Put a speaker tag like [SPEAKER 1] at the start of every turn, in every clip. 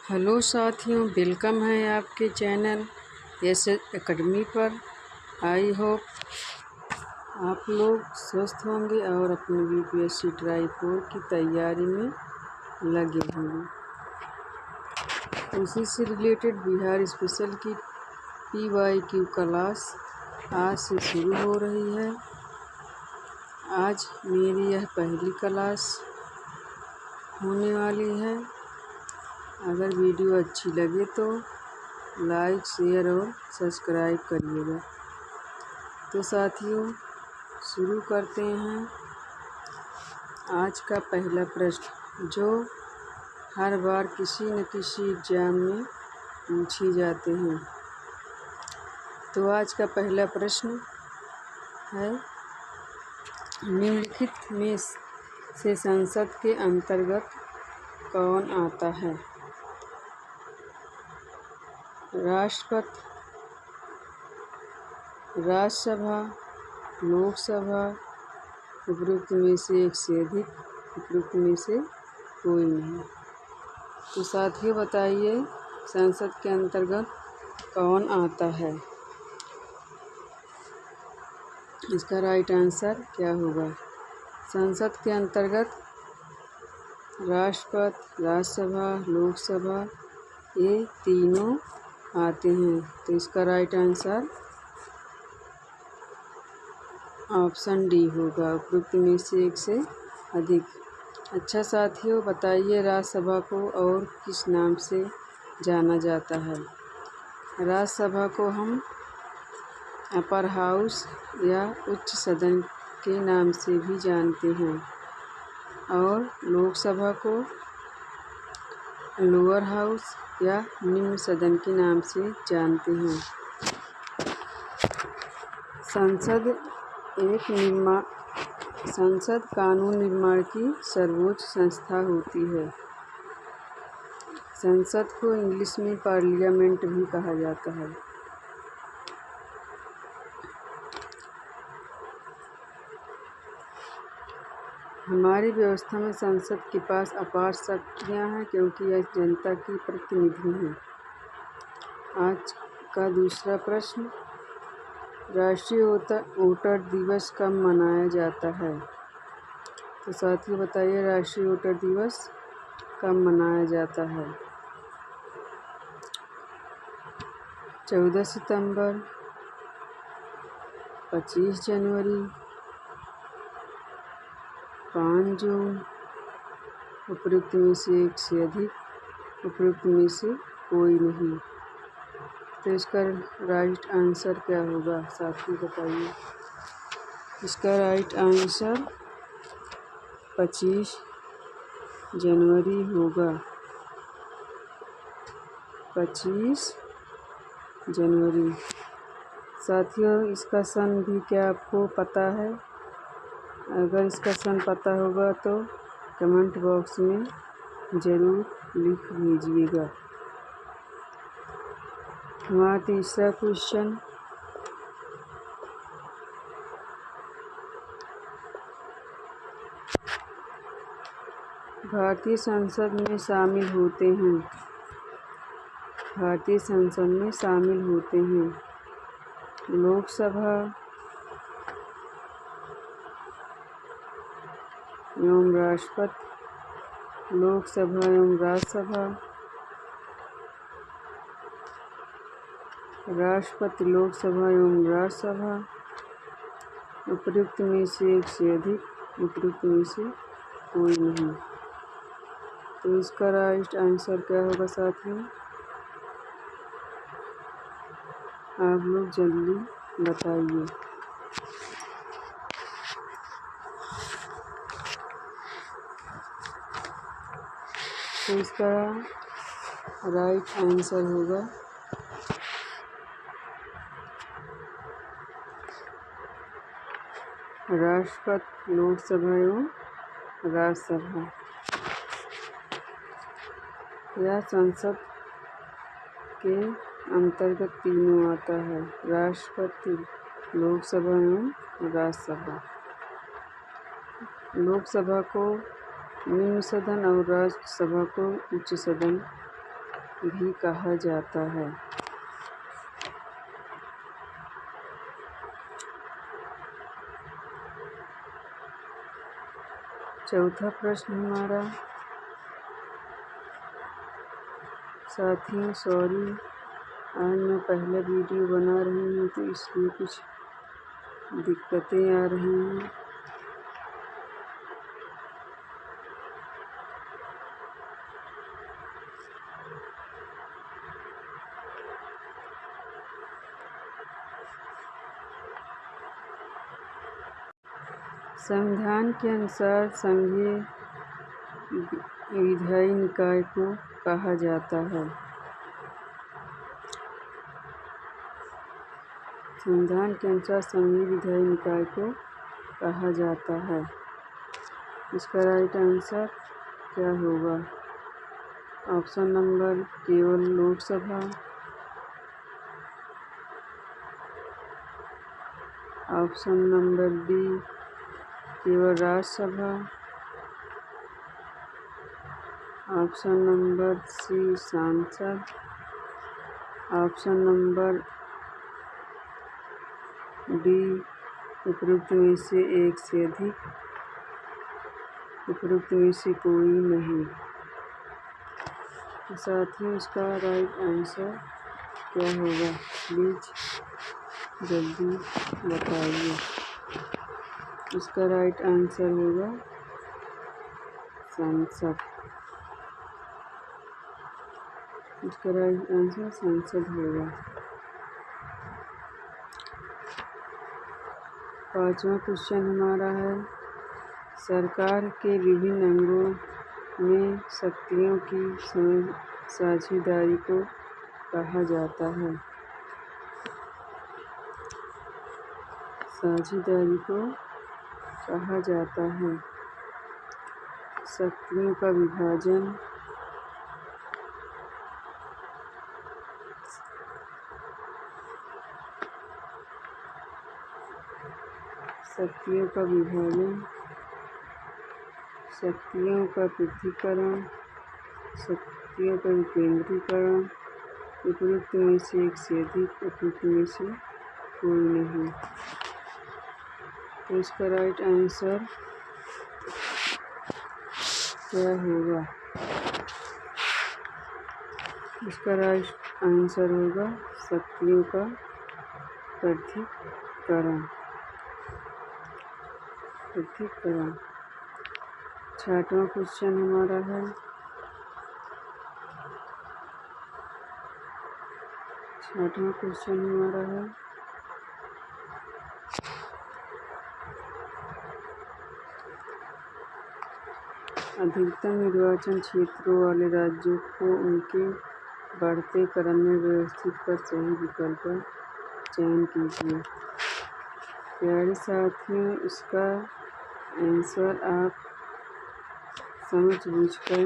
[SPEAKER 1] Hello साथियों, welcome है आपके चैनल एस एकेडमी पर। आई होप आप लोग स्वस्थ होंगे और अपनी यूपीएससी ट्राई 4 की तैयारी में लगे होंगे। उसी से रिलेटेड बिहार स्पेशल की PYQ क्लास आज से शुरू हो रही है। आज मेरी यह पहली क्लास होने वाली है। अगर वीडियो अच्छी लगे तो लाइक, शेयर और सब्सक्राइब करिएगा। तो साथियों, शुरू करते हैं। आज का पहला प्रश्न जो हर बार किसी न किसी एग्जाम में पूछे जाते हैं। तो आज का पहला प्रश्न है, निम्नलिखित में से संसद के अंतर्गत कौन आता है? राष्ट्रपति, राज्यसभा, लोकसभा, उपरोक्त में से एक से अधिक, उपरोक्त में से कोई नहीं। तो साथियों बताइए, संसद के अंतर्गत कौन आता है? इसका राइट आंसर क्या होगा? संसद के अंतर्गत राष्ट्रपति, राज्यसभा, लोकसभा ये तीनों आते हैं। तो इसका राइट आंसर ऑप्शन डी होगा, उपरोक्त में से एक से अधिक। अच्छा साथियों, बताइए राज्यसभा को और किस नाम से जाना जाता है? राज्यसभा को हम अपर हाउस या उच्च सदन के नाम से भी जानते हैं और लोकसभा को लोअर हाउस या निम्न सदन के नाम से जानते हैं। संसद कानून निर्माण की सर्वोच्च संस्था होती है। संसद को इंग्लिश में पार्लियामेंट भी कहा जाता है। हमारी व्यवस्था में संसद के पास अपार शक्तियाँ हैं क्योंकि यह जनता की प्रतिनिधि है। आज का दूसरा प्रश्न, राष्ट्रीय वोटर दिवस कब मनाया जाता है? तो साथियों बताइए, राष्ट्रीय वोटर दिवस कब मनाया जाता है? 14 सितंबर, 25 जनवरी, 5 जून, उपरोक्त में से एक से अधिक, उपरोक्त में से कोई नहीं। तो इसका राइट आंसर क्या होगा साथियों बताइए? इसका राइट आंसर 25 जनवरी होगा। 25 जनवरी। साथियों, इसका सन भी क्या आपको पता है? अगर इसका सन पता होगा तो कमेंट बॉक्स में ज़रूर लिख दीजिएगा। हमारा तीसरा क्वेश्चन, भारतीय संसद में शामिल होते हैं। भारतीय संसद में शामिल होते हैं लोकसभा एवं राष्ट्रपति, लोकसभा एवं राज्यसभा, राष्ट्रपति, लोकसभा एवं राज्यसभा, उपरोक्त में से एक से अधिक, उपरोक्त में से कोई नहीं। तो इसका राइट आंसर क्या होगा साथियों? आप लोग जल्दी बताइए। तो इसका राइट आंसर होगा राष्ट्रपति, लोकसभा एवं राज्यसभा। यह संसद के अंतर्गत तीनों आता है, राष्ट्रपति, लोकसभा एवं राज्यसभा। लोकसभा को निम्न सदन और राज्यसभा को उच्च सदन भी कहा जाता है। चौथा प्रश्न हमारा, साथियों सॉरी, आज मैं पहला वीडियो बना रही हूँ तो इसमें कुछ दिक्कतें आ रही हैं। संविधान के अनुसार संघीय विधायी निकाय को कहा जाता है। संविधान के अनुसार संघीय विधायी निकाय को कहा जाता है। इसका राइट आंसर क्या होगा? ऑप्शन नंबर केवल लोकसभा, ऑप्शन नंबर बी केवल राज्यसभा, ऑप्शन नंबर सी सांसद, ऑप्शन नंबर डी उपरोक्त में से एक से अधिक, उपरोक्त में से कोई नहीं। तो साथियों इसका राइट आंसर क्या होगा? प्लीज जल्दी बताइए। इसका राइट आंसर होगा संसद। इसका राइट आंसर संसद होगा। पांचवा क्वेश्चन हमारा है, सरकार के विभिन्न अंगों में शक्तियों की साझेदारी को कहा जाता है। साझेदारी को कहा जाता है। शक्तियों का विभाजन, शक्तियों का विभाजन, शक्तियों का पृथक्करण, शक्तियों का विकेंद्रीकरण, उपरोक्त में से एक से अधिक, उपरोक्त में से कोई नहीं। तो इसका राइट आंसर क्या होगा? इसका राइट आंसर होगा शक्तियों का पृथक्करण। छठवां क्वेश्चन हमारा है, अधिकतम निर्वाचन क्षेत्रों वाले राज्यों को उनके बढ़ते क्रम में व्यवस्थित कर सही विकल्प का चयन कीजिए। प्यारे साथियों, इसका आंसर आप समझ बूझ कर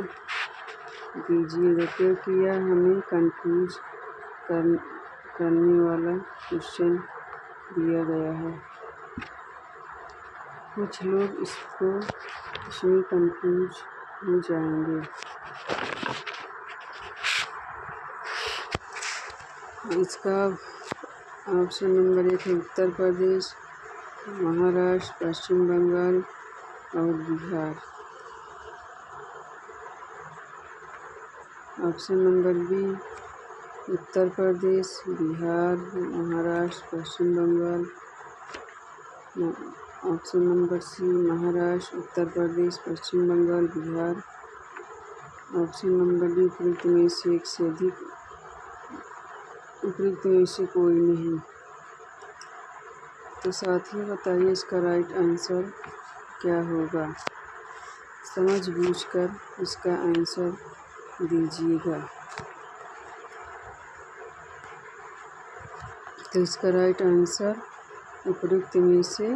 [SPEAKER 1] दीजिएगा, क्योंकि यह हमें कंफ्यूज करने वाला क्वेश्चन दिया गया है। कुछ लोग इसमें कंफ्यूज हो जाएंगे। इसका ऑप्शन नंबर 1 है उत्तर प्रदेश, महाराष्ट्र, पश्चिम बंगाल और Bihar. Option number B Uttar Pradesh, Bihar, Maharashtra, Paschim Bangal. Option number C Maharashtra, Uttar Pradesh, Paschim Bangal, Bihar. Option number D उपरोक्त में से एक से अधिक, उपरोक्त में से कोई नहीं। तो साथियों बताइए इसका राइट आंसर क्या होगा? समझ बूझकर इसका आंसर दीजिएगा। तो इसका राइट आंसर उपरोक्त में से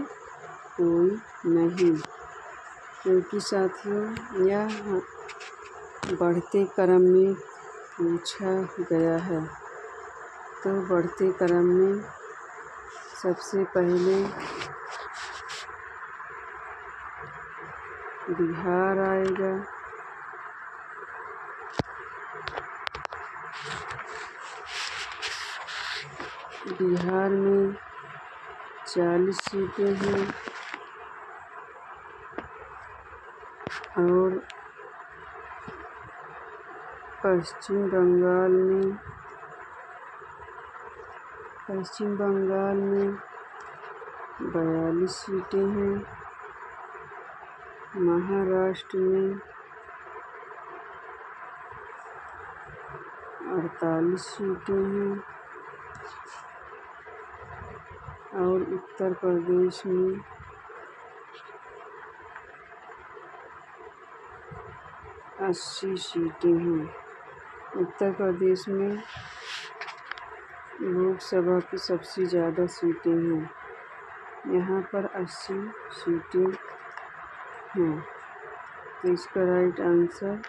[SPEAKER 1] कोई नहीं, क्योंकि साथियों यह बढ़ते क्रम में पूछा गया है। तो बढ़ते क्रम में सबसे पहले बिहार आएगा, बिहार में 40 सीटें हैं और पश्चिम बंगाल में 42 सीटें हैं। महाराष्ट्र में 48 सीटें हैं और उत्तर प्रदेश में 80 सीटें हैं। उत्तर प्रदेश में लोकसभा की सबसे ज़्यादा सीटें हैं, यहाँ पर 80 सीटें हैं। तो इसका right answer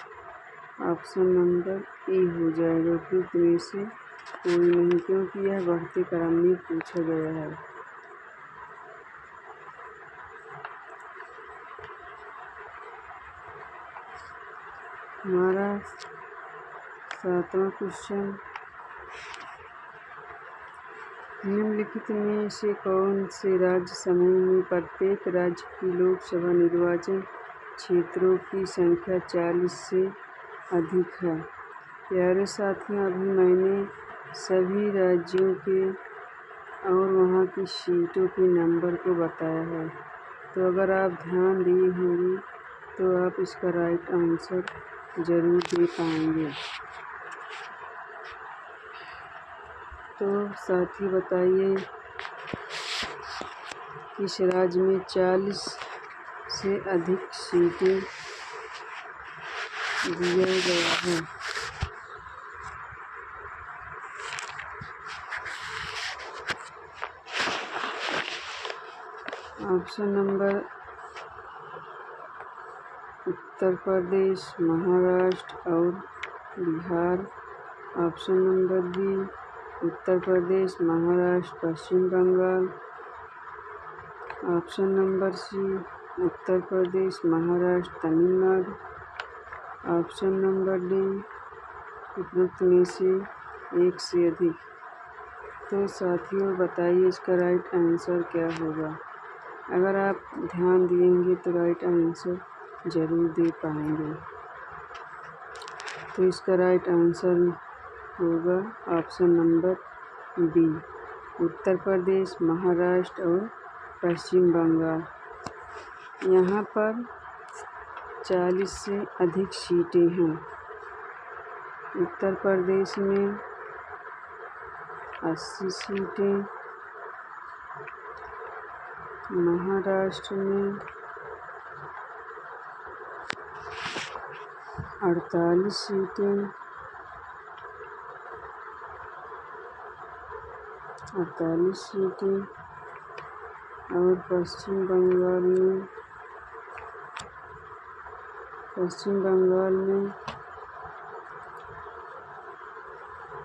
[SPEAKER 1] option number A हो जाएगा। उपयुक्त में से कोई नहीं, क्योंकि यह बढ़ते क्रम में पूछा गया है। हमारा 7वां क्वेश्चन, निम्नलिखित में से कौन से राज्य समूह में प्रत्येक राज्य की लोकसभा निर्वाचन क्षेत्रों की संख्या 40 से अधिक है? प्यारे साथियों, अभी मैंने सभी राज्यों के और वहाँ की सीटों के नंबर को बताया है, तो अगर आप ध्यान दिए होंगे तो आप इसका राइट आंसर ज़रूर दे पाएंगे। तो साथी बताइए, किस राज्य में 40 से अधिक सीटें दिया गया है? ऑप्शन नंबर उत्तर प्रदेश, महाराष्ट्र और Bihar. Option number B Uttar Pradesh, Maharashtra, Paschim Bangal. Option number C Uttar Pradesh, Maharashtra, Tamil Nadu. Option number D उपरोक्त में से एक से अधिक। तो साथियों बताइए इसका राइट आंसर क्या होगा? अगर आप ध्यान देंगे तो राइट आंसर ज़रूर दे पाएंगे। तो इसका राइट आंसर होगा option number B Uttar Pradesh, Maharashtra और पश्चिम बंगाल। यहाँ पर 40 से अधिक सीटें हैं। उत्तर प्रदेश में 80 सीटें, महाराष्ट्र में 48 सीटें, 48 सीटें और पश्चिम बंगाल में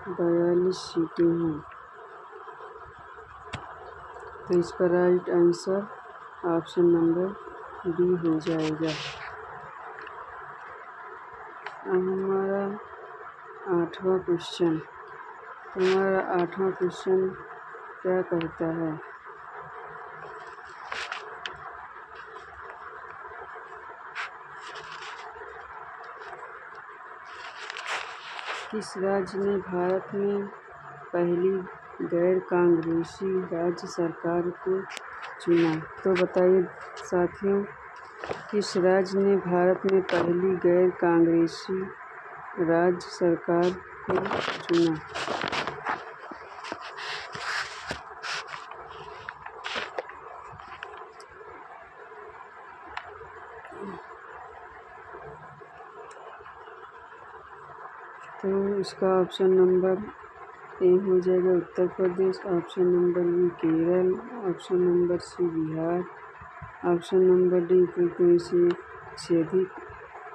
[SPEAKER 1] 42 सीटें हैं। तो इसका right answer option number B हो जाएगा। अब हमारा 8वां क्वेश्चन, हमारा 8वां क्वेश्चन क्या कहता है? किस राज्य ने भारत में पहली गैर कांग्रेसी राज्य सरकार को चुना? तो बताइए साथियों, किस राज्य ने भारत में पहली गैर कांग्रेसी राज्य सरकार को चुना? तो इसका ऑप्शन नंबर ए हो जाएगा Uttar Pradesh. Option number B Kerala. Option number C Bihar. Option number D उपयुक्त में से अधिक।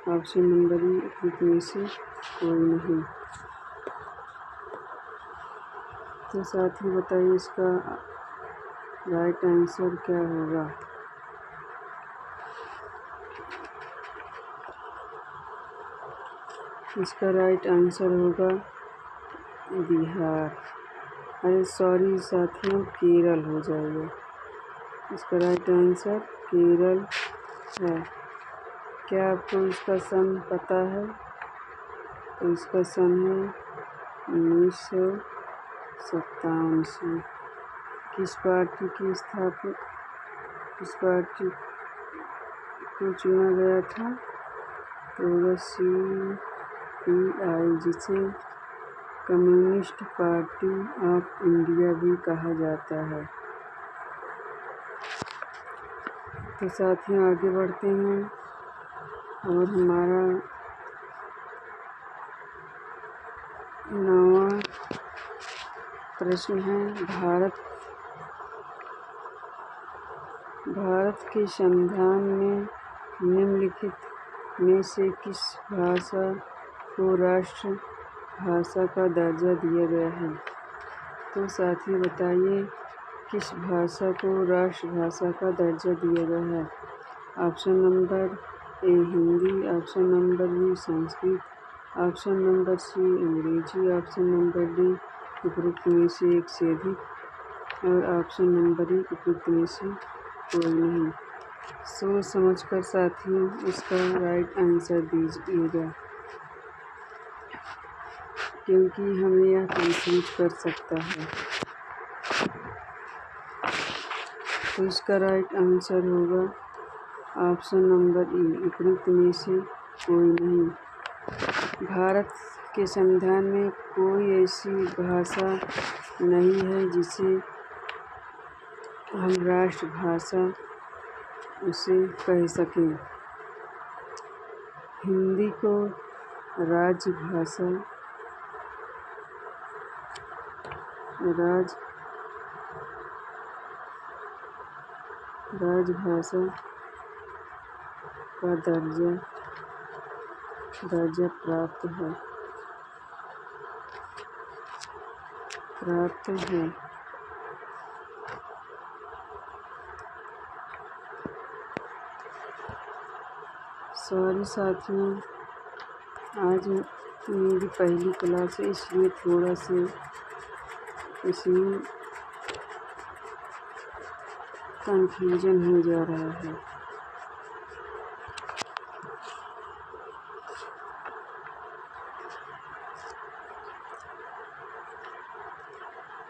[SPEAKER 1] ऑप्शन नंबर ई उपयुक्त में से कोई नहीं। तो साथ ही बताइए इसका राइट आंसर क्या होगा? इसका राइट आंसर होगा बिहार, अरे सॉरी साथियों, केरल हो जाएगा। इसका राइट आंसर केरल है। क्या आपको इसका सन पता है? तो इसका सन है 1957 से। किस पार्टी की स्थापना, किस पार्टी को चुना गया था? तो CPI, जिसे कम्युनिस्ट पार्टी ऑफ इंडिया भी कहा जाता है। तो साथियों आगे बढ़ते हैं और हमारा 9वां प्रश्न है, भारत के संविधान में निम्नलिखित में से किस भाषा को राष्ट्र भाषा का दर्जा दिया गया है? तो साथियों बताइए किस भाषा को राष्ट्रभाषा का दर्जा दिया गया है? Option number A Hindi, option number B Sanskrit, option number C अंग्रेजी, ऑप्शन नंबर डी उपरोक्त में से एक से अधिक, और ऑप्शन नंबर ई उपरोक्त में से कोई नहीं। सोच समझकर साथियों इसका राइट आंसर दीजिएगा, क्योंकि हमें यह कंफ्यूज कर सकता है। तो इसका राइट आंसर होगा ऑप्शन नंबर ई उपरोक्त में से कोई नहीं। भारत के संविधान में कोई ऐसी भाषा नहीं है जिसे हम राष्ट्रभाषा उसे कह सकें। हिंदी को राजभाषा का दर्जा प्राप्त है। सॉरी साथियों, आज मेरी पहली क्लास है, इसलिए थोड़ा सा इसमें कंफ्यूजन हो जा रहा है।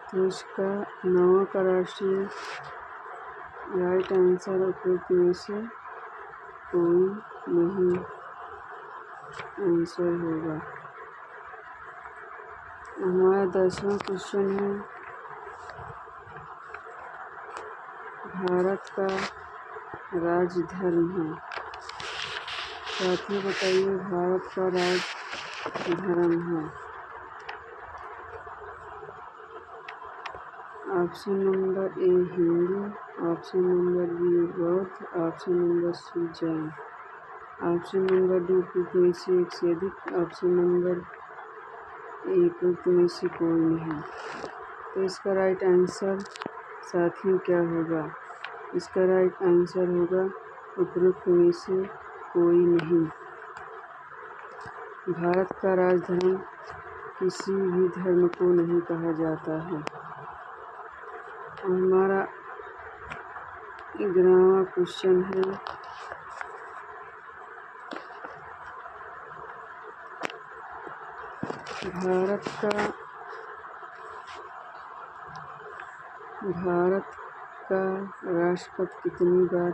[SPEAKER 1] तो इसका 9वां का राष्ट्रीय राइट आंसर उपरोक्त में से कोई नहीं आंसर होगा। हमारा 10वां क्वेश्चन है, भारत का राजधर्म है। साथियों बताइए भारत का राजधर्म है। Option number A Hindu, option number B Bauddh, option number C Jain, option number D उपरोक्त में से एक से अधिक, ऑप्शन नंबर ए उपरोक्त में से कोई नहीं। तो इसका राइट आंसर साथियों क्या होगा? इसका राइट आंसर होगा उपरोक्त में से कोई नहीं। भारत का राजधर्म किसी भी धर्म को नहीं कहा जाता है। हमारा 11वां क्वेश्चन है, भारत का राष्ट्रपति कितनी बार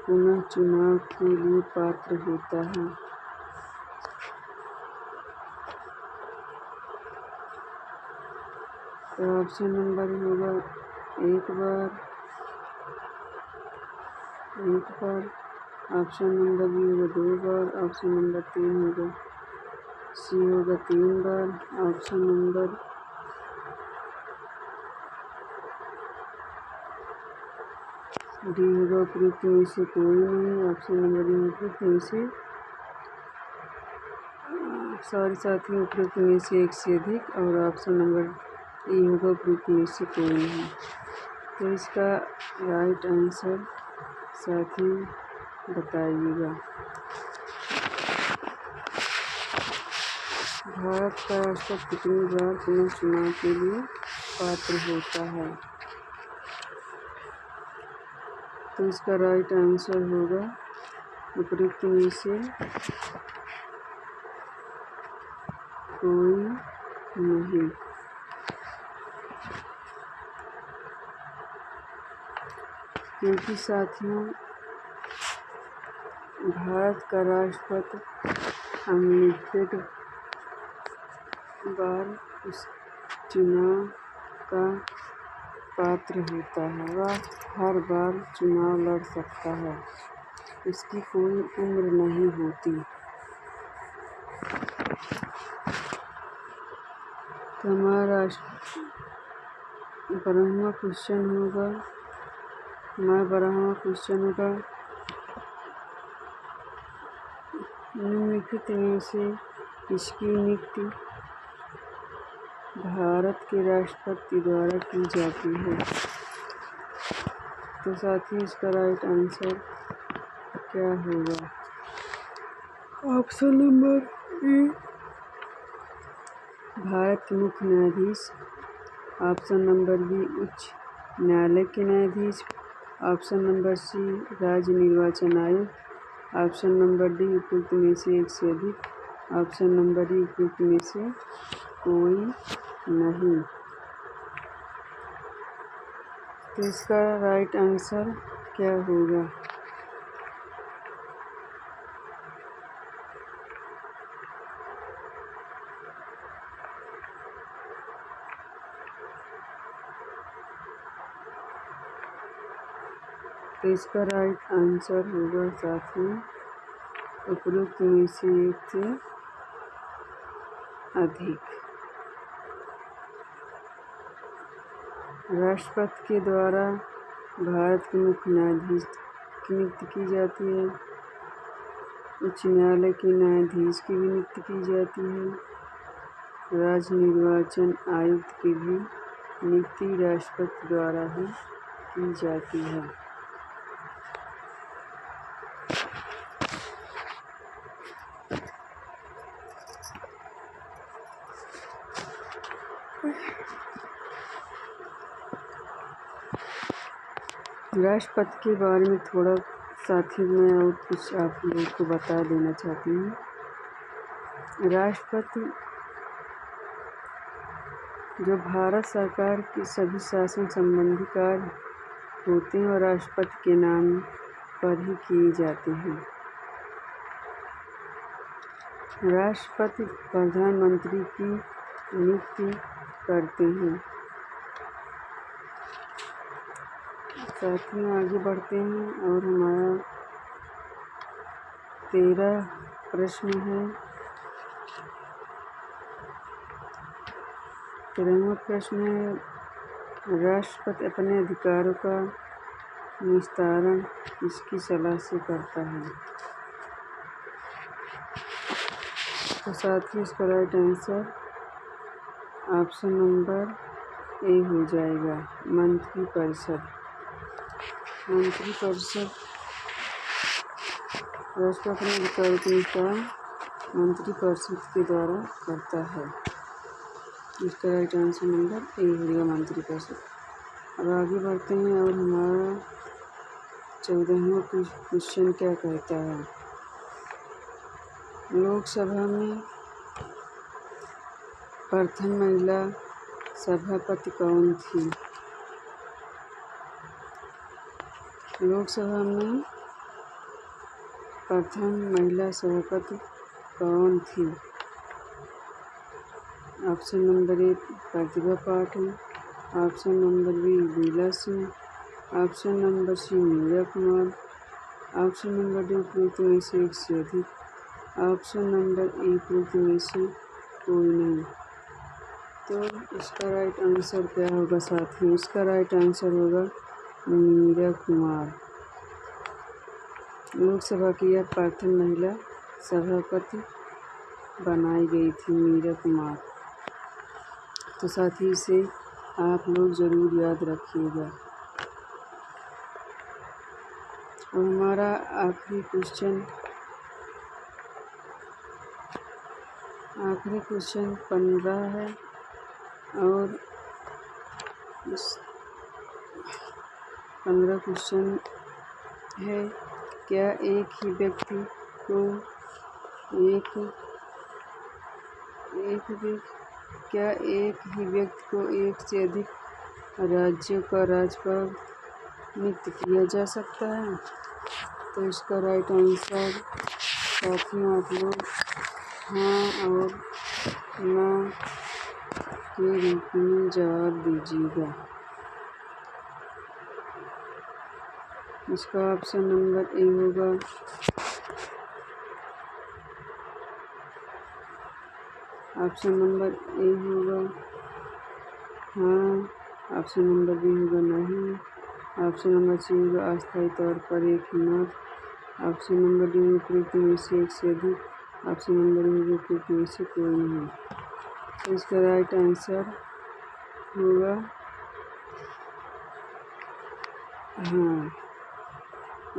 [SPEAKER 1] पुनः चुनाव के लिए पात्र होता है? तो ऑप्शन नंबर होगा एक बार, ऑप्शन नंबर बी होगा 2 बार, ऑप्शन नंबर 3 होगा सी होगा 3 बार, ऑप्शन नंबर डी होगा उपरोक्त में से कोई नहीं, ऑप्शन नंबर डी उपरोक्त में से साथियों उपरोक्त में से एक से अधिक, और ऑप्शन नंबर ई होगा उपरोक्त में से कोई नहीं। तो इसका राइट आंसर साथियों बताइएगा। भारत का राष्ट्रपति कितनी बार पुनः चुनाव के लिए पात्र होता है? तो इसका राइट आंसर होगा उपरोक्त में से कोई नहीं। क्योंकि साथियों, भारत का राष्ट्रपति अनलिमिटेड बार उस चुनाव का पात्र होता है। वह हर बार चुनाव लड़ सकता है, उसकी कोई उम्र नहीं होती। तो हमारा 12वां क्वेश्चन होगा, निम्नलिखित में से किसकी नियुक्ति भारत के राष्ट्रपति द्वारा की जाती है? तो साथियों, इसका राइट आंसर क्या होगा? ऑप्शन नंबर ए भारत के मुख्य न्यायाधीश, ऑप्शन नंबर बी उच्च न्यायालय के न्यायाधीश, ऑप्शन नंबर सी राज्य निर्वाचन आयोग, ऑप्शन नंबर डी उपयुक्त में से एक से अधिक, ऑप्शन नंबर डी उपयुक्त में से कोई नहीं। तो इसका राइट आंसर क्या होगा? तो इसका राइट आंसर होगा साथियों उपरोक्त में से एक से अधिक। राष्ट्रपति के द्वारा भारत के मुख्य न्यायाधीश की नियुक्ति की जाती है, उच्च न्यायालय के न्यायाधीश की भी नियुक्ति की जाती है, राज्य निर्वाचन आयुक्त की भी नियुक्ति राष्ट्रपति द्वारा ही की जाती है। राष्ट्रपति के बारे में थोड़ा साथियों मैं और कुछ आप लोगों को बता देना चाहती हूँ। राष्ट्रपति जो भारत सरकार की सभी शासन संबंधी कार्य होते हैं और राष्ट्रपति के नाम पर ही किए जाते हैं। राष्ट्रपति प्रधानमंत्री की नियुक्ति करते हैं। साथियों आगे बढ़ते हैं और हमारा 13 प्रश्न है। 13वां प्रश्न है, राष्ट्रपति अपने अधिकारों का निस्तारण किसकी सलाह से करता है? तो साथियों इसका right answer option number A हो जाएगा, मंत्रिपरिषद। मंत्रिपरिषद राष्ट्रपति अपने अधिकारों के निस्तारण मंत्रिपरिषद के द्वारा करता है। इसका राइट आंसर नंबर ए हो जाएगा, मंत्रिपरिषद। अब आगे बढ़ते हैं और हमारा 14वां क्वेश्चन क्या कहता है, लोकसभा में प्रथम महिला सभापति कौन थी? लोकसभा में प्रथम महिला सभापति कौन थी? Option number A Pratibha Patil, option number B Leela Singh, option number C Meira Kumar, option number D उपयुक्त में से एक से अधिक, ऑप्शन नंबर ए उपयुक्त में से कोई नहीं। तो इसका राइट आंसर क्या होगा साथियों? इसका राइट आंसर होगा मीरा कुमार। लोकसभा की यह प्रथम महिला सभापति बनाई गई थी मीरा कुमार। तो साथ ही इसे आप लोग ज़रूर याद रखिएगा। और हमारा आखिरी क्वेश्चन आखिरी क्वेश्चन 15 है और इस 15 क्वेश्चन है, क्या एक ही व्यक्ति को एक से अधिक राज्यों का राज्यपाल नियुक्त किया जा सकता है? तो इसका राइट आंसर साथियों आप लोग हाँ और ना के रूप में जवाब दीजिएगा। इसका ऑप्शन नंबर ए होगा। ऑप्शन नंबर ए होगा हाँ। ऑप्शन नंबर बी होगा नहीं। ऑप्शन नंबर सी होगा अस्थायी तौर पर एक ही मत। ऑप्शन नंबर डी होगा उपयुक्त में से एक से अधिक। ऑप्शन नंबर ई होगा उपयुक्त में से कोई नहीं। तो इसका राइट आंसर होगा हाँ।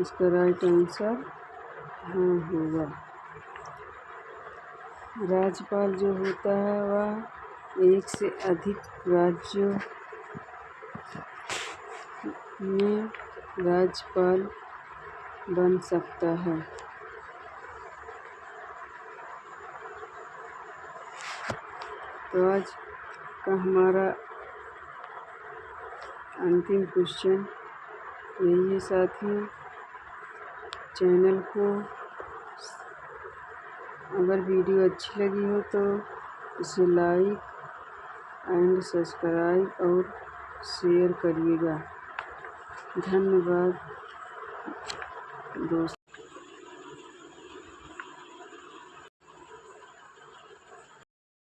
[SPEAKER 1] इसका राइट आंसर हाँ होगा। राज्यपाल जो होता है वह एक से अधिक राज्यों में राज्यपाल बन सकता है। तो आज का हमारा अंतिम क्वेश्चन यही है साथियों। चैनल को अगर वीडियो अच्छी लगी हो तो इसे लाइक एंड सब्सक्राइब और शेयर करिएगा। धन्यवाद दोस्तों।